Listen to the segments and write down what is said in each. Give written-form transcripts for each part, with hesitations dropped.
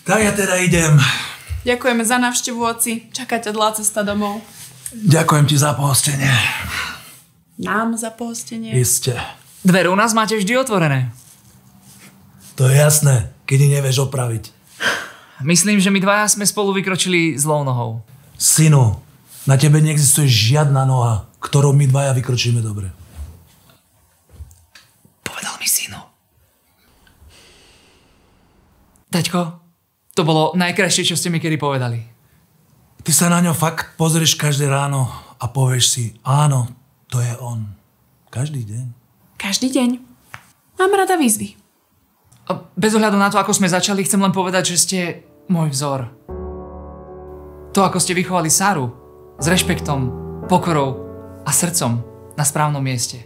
Tak ja teda idem. Ďakujeme za návštevu, oci. Čaká ťa dlhá cesta domov. Ďakujem ti za pohostenie. Nám za pohostenie. Iste. Dvere u nás máte vždy otvorené. To je jasné, keď ich nevieš opraviť. Myslím, že my dvaja sme spolu vykročili zlou nohou. Synu, na tebe neexistuje žiadna noha, ktorou my dvaja vykročíme dobre. Povedal mi synu. Taťko, to bolo najkrajšie, čo ste mi kedy povedali. Ty sa na ňo fakt pozrieš každé ráno a povieš si, áno, to je on. Každý deň. Každý deň. Mám rada výzvy. A bez ohľadu na to, ako sme začali, chcem len povedať, že ste môj vzor. To, ako ste vychovali Sáru, s rešpektom, pokorou a srdcom na správnom mieste.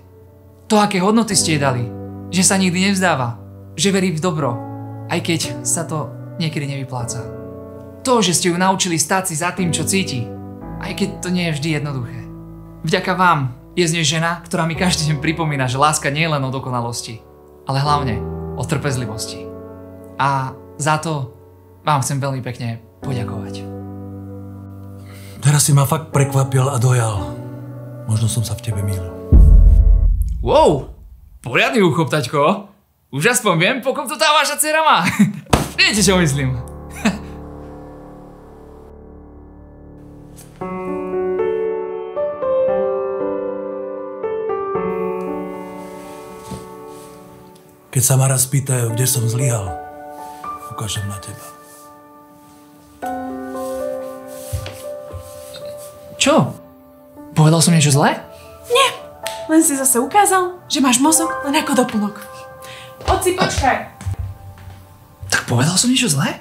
To, aké hodnoty ste jej dali, že sa nikdy nevzdáva, že verí v dobro, aj keď sa to niekedy nevypláca. To, že ste ju naučili stáť si za tým, čo cíti, aj keď to nie je vždy jednoduché. Vďaka vám je z nej žena, ktorá mi každý deň pripomína, že láska nie je len o dokonalosti, ale hlavne o trpezlivosti. A za to vám chcem veľmi pekne poďakovať. Teraz si ma fakt prekvapil a dojal. Možno som sa v tebe mýlil. Wow! Poriadny úchop, taťko. Už aspoň viem, po kom to tá vaša dcera má. Viete, čo myslím. Keď sa ma raz pýtajú, kde som zlyhal, ukážem na teba. Čo? Povedal som niečo zlé? Nie, len si zase ukázal, že máš mozog len ako doplnok. Oci, počkaj. Tak povedal som niečo zlé?